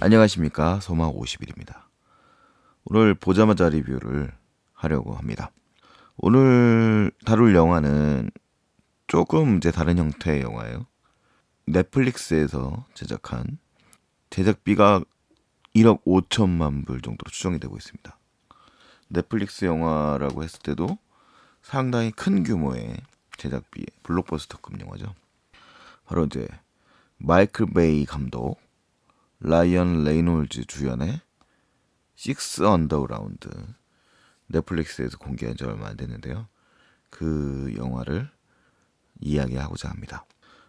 안녕하십니까, 소막 50일입니다. 오늘 보자마자 리뷰를 하려고 합니다. 오늘 다룰 영화는 조금 이제 다른 형태의 영화예요. 넷플릭스에서 제작한, 제작비가 1억 5천만 불 정도로 추정이 되고 있습니다. 넷플릭스 영화라고 했을 때도 상당히 큰 규모의 제작비의 블록버스터급 영화죠. 바로 이제 마이클 베이 감독, 라이언 레이놀즈 주연의 식스 언더그라운드, 넷플릭스에서 공개한 지 얼마 안 됐는데요. 그 영화를 이야기하고자 합니다.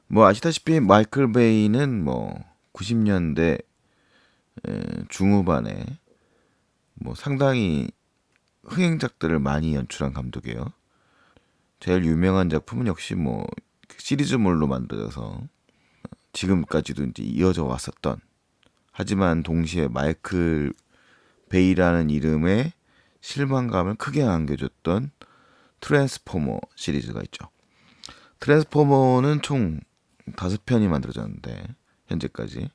뭐 아시다시피 마이클 베이는 뭐 90년대 중후반에 뭐 상당히 흥행작들을 많이 연출한 감독이에요. 제일 유명한 작품은 역시 뭐 시리즈물로 만들어서 지금까지도 이제 이어져 왔었던, 하지만 동시에 마이클 베이라는 이름에 실망감을 크게 안겨줬던 트랜스포머 시리즈가 있죠. 트랜스포머는 총 5편이 만들어졌는데 현재까지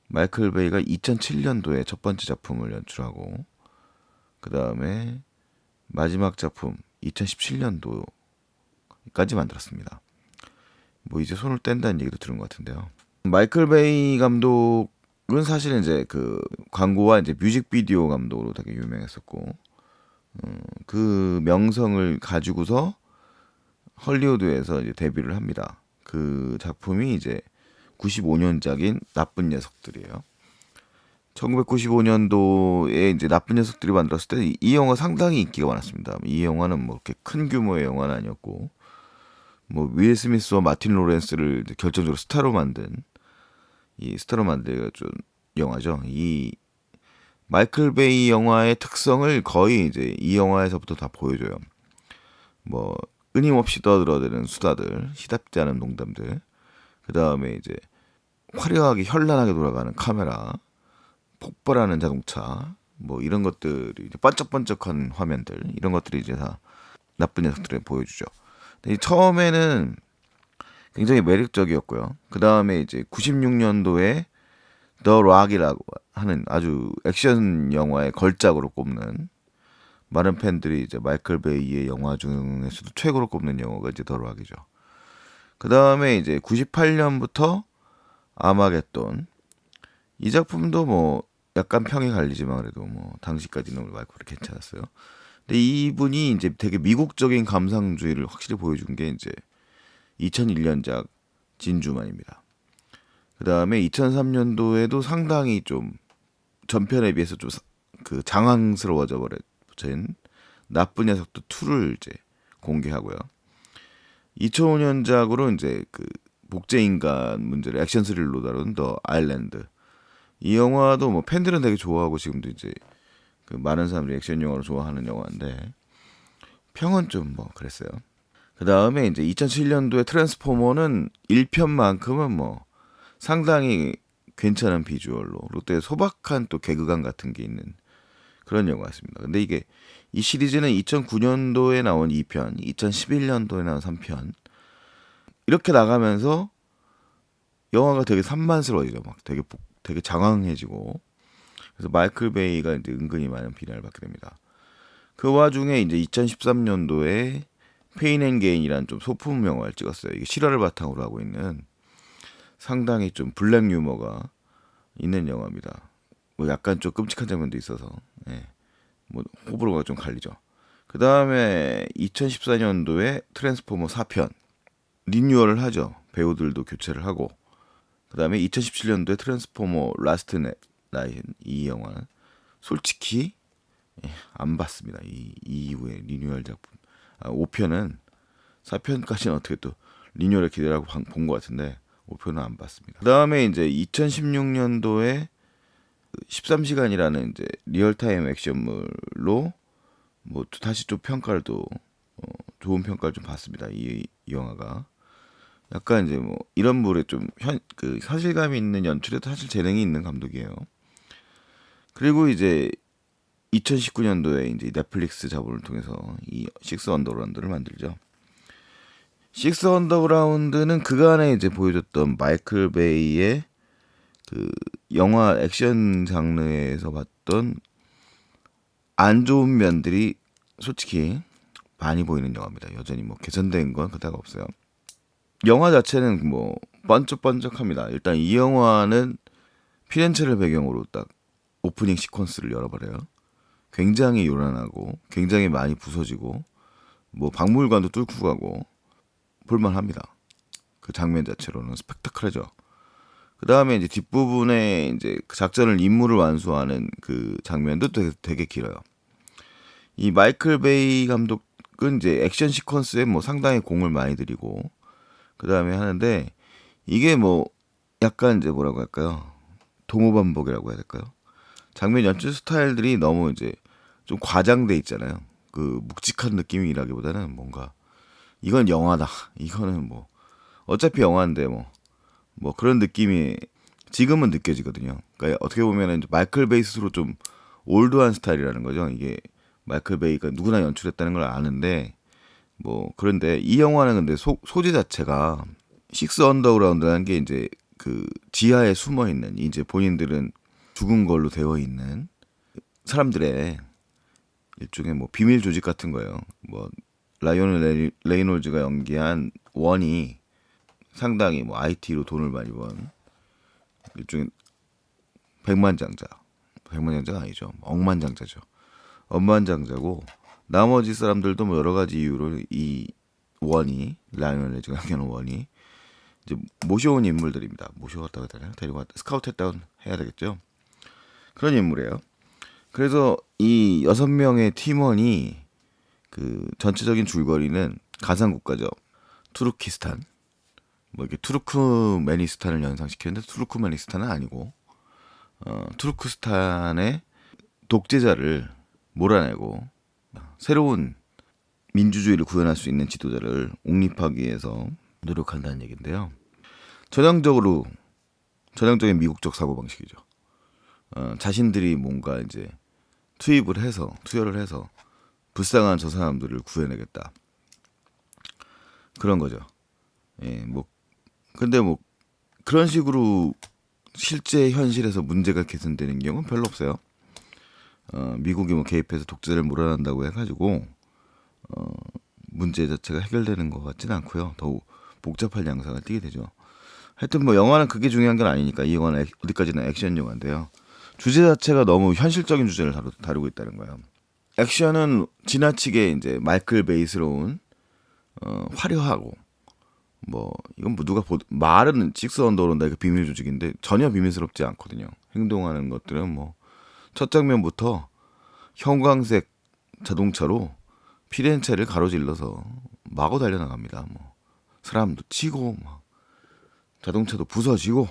마이클 베이가 2007년도에 첫 번째 작품을 연출하고, 그 다음에 마지막 작품 2017년도까지 만들었습니다. 뭐 이제 손을 뗀다는 얘기도 들은 것 같은데요. 마이클 베이 감독은 사실은 이제 그 광고와 이제 뮤직비디오 감독으로 되게 유명했었고, 그 명성을 가지고서 헐리우드에서 이제 데뷔를 합니다. 그 작품이 이제 95년작인 나쁜 녀석들이에요. 1995년도에 이제 나쁜 녀석들이 만들었을 때 이 영화 상당히 인기가 많았습니다. 이 영화는 뭐 이렇게 큰 규모의 영화는 아니었고, 뭐 윌 스미스와 마틴 로렌스를 이제 결정적으로 스타로 만든 좀 영화죠. 이 마이클 베이 영화의 특성을 거의 이제 이 영화에서부터 다 보여줘요. 뭐 끊임없이 떠들어대는 수다들, 시답지 않은 농담들, 그 다음에 이제 화려하게 현란하게 돌아가는 카메라, 폭발하는 자동차, 뭐 이런 것들이 이제 반짝반짝한 화면들, 이런 것들이 이제 다 나쁜 녀석들에 보여주죠. 근데 처음에는 굉장히 매력적이었고요. 그 다음에 이제 96년도에 더 락이라고 하는 아주 액션 영화의 걸작으로 꼽는, 많은 팬들이 이제 마이클 베이의 영화 중에서도 최고로 꼽는 영화가 이제 더 락이죠. 그 다음에 이제 98년부터 아마겟돈, 이 작품도 뭐 약간 평이 갈리지만 그래도 뭐 당시까지는 마이클이 괜찮았어요. 근데 이분이 이제 되게 미국적인 감상주의를 확실히 보여준 게 이제 2001년작 진주만입니다. 그 다음에 2003년도에도 상당히 좀 전편에 비해서 좀 그 장황스러워져 버린 나쁜 녀석도 2를 이제 공개하고요. 2005년작으로 이제 그 복제인간 문제를 액션 스릴로 다룬 더 아일랜드. 이 영화도 뭐 팬들은 되게 좋아하고 지금도 이제 그 많은 사람들이 액션 영화를 좋아하는 영화인데 평은 좀 뭐 그랬어요. 그 다음에 이제 2007년도에 트랜스포머는 1편만큼은 뭐 상당히 괜찮은 비주얼로, 롯데 소박한 또 개그감 같은 게 있는 그런 영화였습니다. 근데 이게 이 시리즈는 2009년도에 나온 2편, 2011년도에 나온 3편, 이렇게 나가면서 영화가 되게 산만스러워지죠. 막 되게 장황해지고, 그래서 마이클 베이가 이제 은근히 많은 비난을 받게 됩니다. 그 와중에 이제 2013년도에 페인 앤 게인이라는 좀 소품 영화를 찍었어요. 이게 실화를 바탕으로 하고 있는 상당히 좀 블랙 유머가 있는 영화입니다. 뭐 약간 좀 끔찍한 장면도 있어서, 예. 뭐 호불호가 좀 갈리죠. 그 다음에 2014년도에 트랜스포머 4편 리뉴얼을 하죠. 배우들도 교체를 하고. 그 다음에 2017년도에 트랜스포머 라스트 나인, 이 영화 솔직히 안 봤습니다. 이 이후에 리뉴얼 작품 5편은 4편까지는 어떻게 또 리뉴얼을 기대하고 본 것 같은데 5편은 안 봤습니다. 그 다음에 이제 2016년도에 13시간이라는 이제 리얼타임 액션물로 뭐 다시 좀 평가를 또 좋은 평가를 좀 받습니다. 이 영화가 약간 이제 뭐 이런 물에 좀 그 사실감이 있는 연출에도 사실 재능이 있는 감독이에요. 그리고 이제 2019년도에 이제 넷플릭스 자본을 통해서 이 식스 언더그라운드를 만들죠. 식스 언더그라운드는 그간에 이제 보여줬던 마이클 베이의 그 영화 액션 장르에서 봤던 안 좋은 면들이 솔직히 많이 보이는 영화입니다. 여전히 뭐 개선된 건 그다가 없어요. 영화 자체는 뭐 번쩍번쩍합니다. 일단 이 영화는 피렌체를 배경으로 딱 오프닝 시퀀스를 열어버려요. 굉장히 요란하고 굉장히 많이 부서지고 뭐 박물관도 뚫고 가고 볼만합니다. 그 장면 자체로는 스펙타클하죠. 그 다음에 이제 뒷부분에 이제 그 작전을 임무를 완수하는 그 장면도 되게 길어요. 이 마이클 베이 감독은 이제 액션 시퀀스에 뭐 상당히 공을 많이 들이고 그 다음에 하는데 이게 뭐 약간 이제 뭐라고 할까요? 동호반복이라고 해야 될까요? 장면 연출 스타일들이 너무 이제 좀 과장돼 있잖아요. 그 묵직한 느낌이라기보다는 뭔가 이건 영화다. 이거는 뭐 어차피 영화인데 뭐 그런 느낌이 지금은 느껴지거든요. 그러니까 어떻게 보면은 마이클 베이 스스로 좀 올드한 스타일이라는 거죠. 이게 마이클 베이가 누구나 연출했다는 걸 아는데 뭐 그런데 이 영화는 근데 소재 자체가 식스 언더그라운드라는 게 이제 그 지하에 숨어 있는 이제 본인들은 죽은 걸로 되어 있는 사람들의 일종의 뭐 비밀 조직 같은 거예요. 뭐 라이언 레이놀즈가 연기한 원이 상당히 뭐 IT로 돈을 많이 번 일종의 백만장자, 백만장자가 아니죠. 억만장자죠. 억만장자고 나머지 사람들도 뭐 여러 가지 이유로 이 원이 라이언 레이즈가 연기하는 원이 이제 모셔온 인물들입니다. 모셔왔다고 해야 되나요? 데려왔다, 스카우트했다고 해야 되겠죠. 그런 인물이에요. 그래서 이 6명의 팀원이 그 전체적인 줄거리는 가상 국가죠. 투르키스탄. 뭐 이게 투르크메니스탄을 연상시키는데 투르크메니스탄은 아니고 투르크스탄의 독재자를 몰아내고 새로운 민주주의를 구현할 수 있는 지도자를 옹립하기 위해서 노력한다는 얘기인데요. 전형적인 미국적 사고방식이죠. 자신들이 뭔가 이제 투여를 해서 불쌍한 저 사람들을 구해내겠다. 그런 거죠. 예, 뭐 근데 뭐 그런 식으로 실제 현실에서 문제가 개선되는 경우는 별로 없어요. 미국이 뭐 개입해서 독재를 몰아낸다고 해가지고 문제 자체가 해결되는 것 같지는 않고요. 더욱 복잡한 양상을 띠게 되죠. 하여튼 뭐 영화는 그게 중요한 건 아니니까 이 영화는 어디까지나 액션 영화인데요. 주제 자체가 너무 현실적인 주제를 다루고 있다는 거예요. 액션은 지나치게 이제 마이클 베이스러운 화려하고 뭐 이건 뭐 누가 말은 식스 언더로다 이거 비밀 조직인데 전혀 비밀스럽지 않거든요. 행동하는 것들은 뭐 첫 장면부터 형광색 자동차로 피렌체를 가로질러서 마구 달려나갑니다. 뭐 사람도 치고 뭐 자동차도 부서지고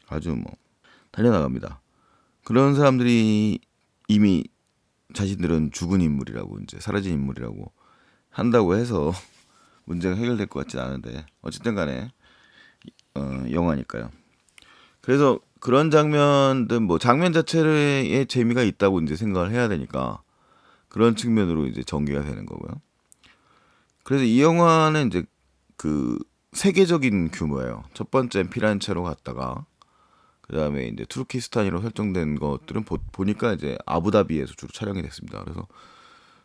아주 뭐 달려나갑니다. 그런 사람들이 이미 자신들은 죽은 인물이라고 이제 사라진 인물이라고 한다고 해서 문제가 해결될 것 같진 않은데 어쨌든 간에 영화니까요. 그래서 그런 장면들 뭐 장면 자체의 재미가 있다고 이제 생각을 해야 되니까 그런 측면으로 이제 전개가 되는 거고요. 그래서 이 영화는 이제 그 세계적인 규모예요. 첫 번째는 피란체로 갔다가 그 다음에 이제 투르키스탄으로 설정된 것들은 보니까 이제 아부다비에서 주로 촬영이 됐습니다. 그래서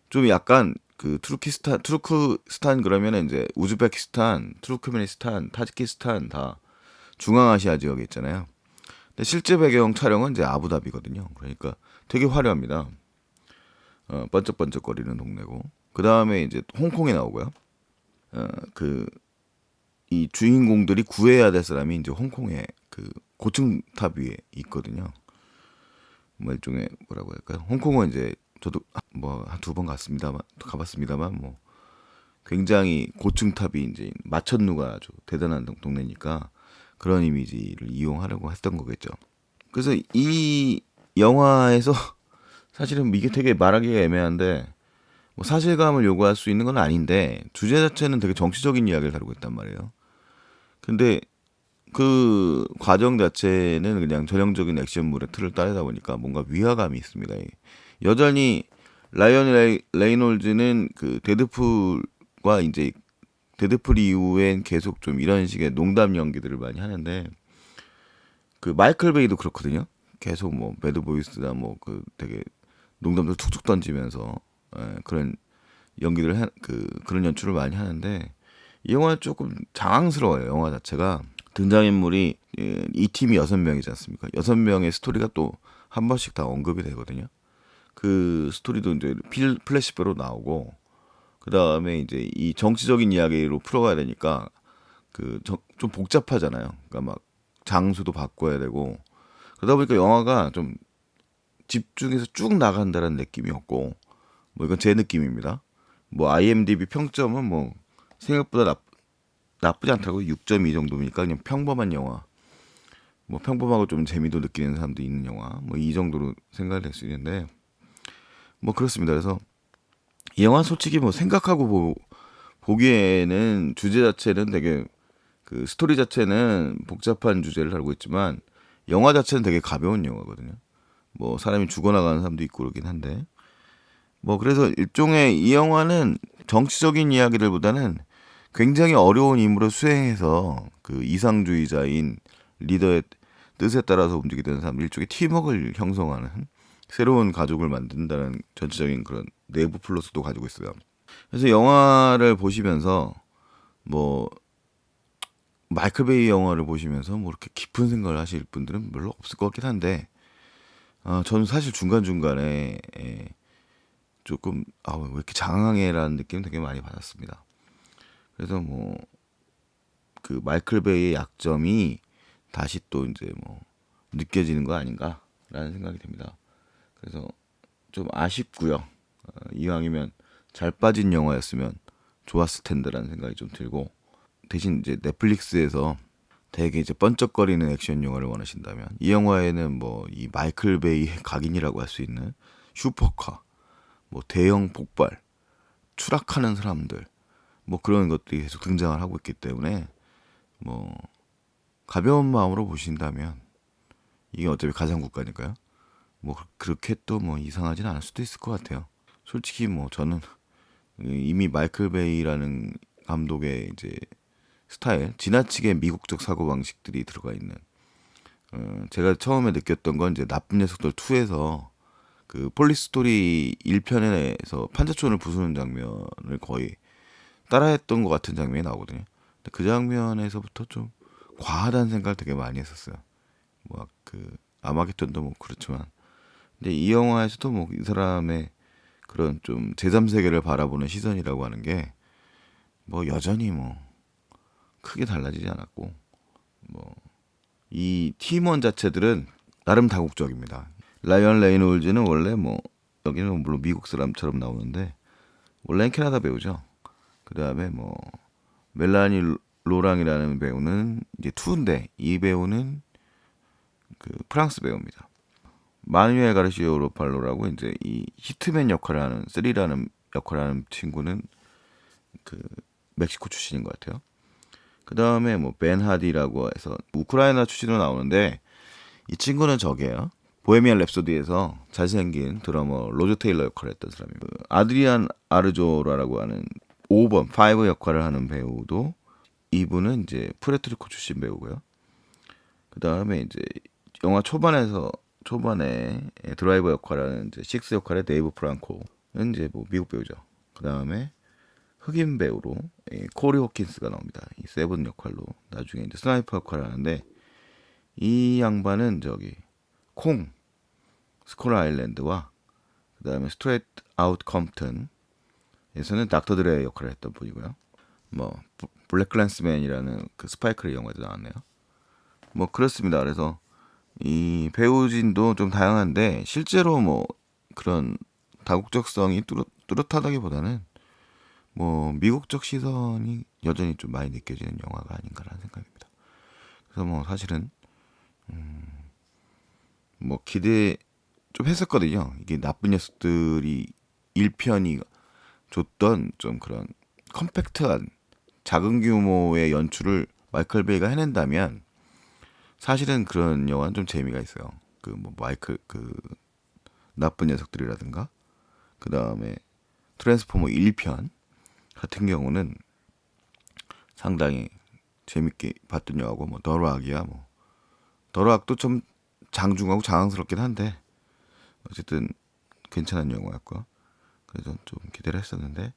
좀 약간 그 투르크스탄 그러면은 이제 우즈베키스탄, 투르크메니스탄, 타지키스탄 다 중앙아시아 지역에 있잖아요. 근데 실제 배경 촬영은 이제 아부다비거든요. 그러니까 되게 화려합니다. 번쩍번쩍거리는 동네고. 그 다음에 이제 홍콩에 나오고요. 그 이 주인공들이 구해야 될 사람이 이제 홍콩의 그 고층 탑 위에 있거든요. 뭐 일종의 뭐라고 할까요? 홍콩은 이제 저도 뭐 한 2번 가봤습니다만 뭐 굉장히 고층 탑이 이제 마천루가 아주 대단한 동네니까 그런 이미지를 이용하려고 했던 거겠죠. 그래서 이 영화에서 사실은 이게 되게 말하기가 애매한데 뭐 사실감을 요구할 수 있는 건 아닌데 주제 자체는 되게 정치적인 이야기를 다루고 있단 말이에요. 근데 그 과정 자체는 그냥 전형적인 액션물의 틀을 따르다 보니까 뭔가 위화감이 있습니다. 여전히 라이언 레이놀즈는 그 데드풀과 이제 데드풀 이후엔 계속 좀 이런 식의 농담 연기들을 많이 하는데 그 마이클 베이도 그렇거든요. 계속 뭐 배드보이스나 뭐 그 되게 농담들 툭툭 던지면서 그런 연기를 그런 연출을 많이 하는데 이 영화는 조금 장황스러워요. 영화 자체가 등장인물이 이 팀이 6명이지 않습니까? 6명의 스토리가 또 한 번씩 다 언급이 되거든요. 그 스토리도 이제 플래시백으로 나오고 그 다음에 이제 이 정치적인 이야기로 풀어가야 되니까 좀 복잡하잖아요. 그러니까 막 장소도 바꿔야 되고 그러다 보니까 영화가 좀 집중해서 쭉 나간다는 느낌이었고 뭐 이건 제 느낌입니다. 뭐 IMDb 평점은 뭐 생각보다 나쁘지 않다고 6.2 정도니까 그냥 평범한 영화. 뭐 평범하고 좀 재미도 느끼는 사람도 있는 영화. 뭐 이 정도로 생각을 할 수 있는데 뭐 그렇습니다. 그래서 이 영화 솔직히 뭐 생각하고 보기에는 주제 자체는 되게 그 스토리 자체는 복잡한 주제를 다루고 있지만 영화 자체는 되게 가벼운 영화거든요. 뭐 사람이 죽어나가는 사람도 있고 그러긴 한데 뭐 그래서 일종의 이 영화는 정치적인 이야기들보다는 굉장히 어려운 임무를 수행해서 그 이상주의자인 리더의 뜻에 따라서 움직이게 되는 사람 일종의 팀워크를 형성하는 새로운 가족을 만든다는 전체적인 그런 내부 플롯도 가지고 있어요. 그래서 영화를 보시면서 뭐 마이클 베이 영화를 보시면서 뭐 이렇게 깊은 생각을 하실 분들은 별로 없을 것 같긴 한데 저는 사실 중간중간에 조금 왜 이렇게 장황해라는 느낌 되게 많이 받았습니다. 그래서 뭐 그 마이클 베이의 약점이 다시 또 이제 뭐 느껴지는 거 아닌가라는 생각이 듭니다. 그래서 좀 아쉽고요. 이왕이면 잘 빠진 영화였으면 좋았을 텐데라는 생각이 좀 들고 대신 이제 넷플릭스에서 되게 이제 번쩍거리는 액션 영화를 원하신다면 이 영화에는 뭐 이 마이클 베이의 각인이라고 할 수 있는 슈퍼카, 뭐 대형 폭발, 추락하는 사람들 뭐 그런 것들이 계속 등장을 하고 있기 때문에 뭐 가벼운 마음으로 보신다면 이게 어차피 가상 국가니까요. 뭐 그렇게 또 뭐 이상하진 않을 수도 있을 것 같아요. 솔직히 뭐 저는 이미 마이클 베이라는 감독의 이제 스타일, 지나치게 미국적 사고 방식들이 들어가 있는 제가 처음에 느꼈던 건 이제 나쁜 녀석들 2에서 그 폴리스 스토리 1편에서 판자촌을 부수는 장면을 거의 따라했던 것 같은 장면이 나오거든요. 근데 그 장면에서부터 좀 과하다는 생각을 되게 많이 했었어요. 뭐 그 아마겟돈도 뭐 그렇지만 근데 이 영화에서도 뭐 이 사람의 그런 좀 제3세계를 바라보는 시선이라고 하는 게 뭐 여전히 뭐 크게 달라지지 않았고 뭐 이 팀원 자체들은 나름 다국적입니다. 라이언 레이놀즈는 원래 뭐 여기는 물론 미국 사람처럼 나오는데 원래는 캐나다 배우죠. 그 다음에 뭐 멜라니 로랑이라는 배우는 이제 투인데 이 배우는 그 프랑스 배우입니다. 마누엘 가르시오 로팔로라고 이제 이 히트맨 역할을 하는 쓰리라는 역할을 하는 친구는 그 멕시코 출신인 것 같아요. 그 다음에 뭐 벤 하디라고 해서 우크라이나 출신으로 나오는데 이 친구는 저게요. 보헤미안 랩소디에서 잘생긴 드러머 로저 테일러 역할을 했던 사람이에요. 그 아드리안 아르조라라고 하는 5번 5 역할을 하는 배우도 이분은 이제 푸에르토리코 출신 배우고요. 그 다음에 이제 영화 초반에 드라이버 역할하는 이제 식스 역할의 데이브 프랑코는 이제 뭐 미국 배우죠. 그 다음에 흑인 배우로 코리 호킨스가 나옵니다. 이 세븐 역할로 나중에 이제 스나이퍼 역할을 하는데 이 양반은 저기 콩 스콜 아일랜드와 그 다음에 스트레이트 아웃 컴프턴에서는 닥터 드레 역할을 했던 분이고요. 뭐 블랙 클랜스맨이라는 그 스파이크의 영화도 나왔네요. 뭐 그렇습니다. 그래서 이 배우진도 좀 다양한데 실제로 뭐 그런 다국적성이 뚜렷하다기보다는 뭐 미국적 시선이 여전히 좀 많이 느껴지는 영화가 아닌가라는 생각입니다. 그래서 뭐 사실은 뭐 기대 좀 했었거든요. 이게 나쁜 녀석들이 1편이 줬던 좀 그런 컴팩트한 작은 규모의 연출을 마이클 베이가 해낸다면 사실은 그런 영화는 좀 재미가 있어요. 그 뭐 마이클 그 나쁜 녀석들이라든가 그 다음에 트랜스포머 1편 같은 경우는 상당히 재밌게 봤던 영화고 뭐 더락이야 뭐 더락도 좀 장중하고 장황스럽긴 한데 어쨌든 괜찮은 영화였고 그래서 좀 기대를 했었는데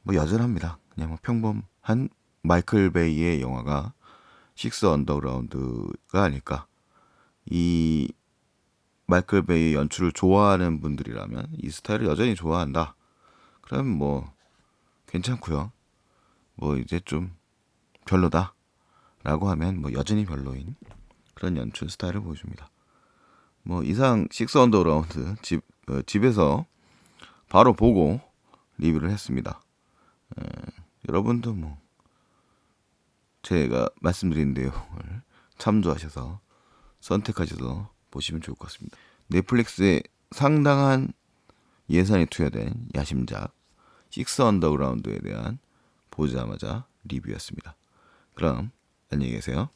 뭐 여전합니다. 그냥 뭐 평범한 마이클 베이의 영화가 식스 언더그라운드가 아닐까. 이 마이클 베이 연출을 좋아하는 분들이라면 이 스타일을 여전히 좋아한다. 그럼 뭐 괜찮고요. 뭐 이제 좀 별로다라고 하면 뭐 여전히 별로인 그런 연출 스타일을 보여줍니다. 뭐 이상 식스 언더그라운드 집에서 바로 보고 리뷰를 했습니다. 여러분도 뭐 제가 말씀드린 내용을 참조하셔서 선택하셔서 보시면 좋을 것 같습니다. 넷플릭스에 상당한 예산이 투여된 야심작 식스 언더그라운드에 대한 보자마자 리뷰였습니다. 그럼 안녕히 계세요.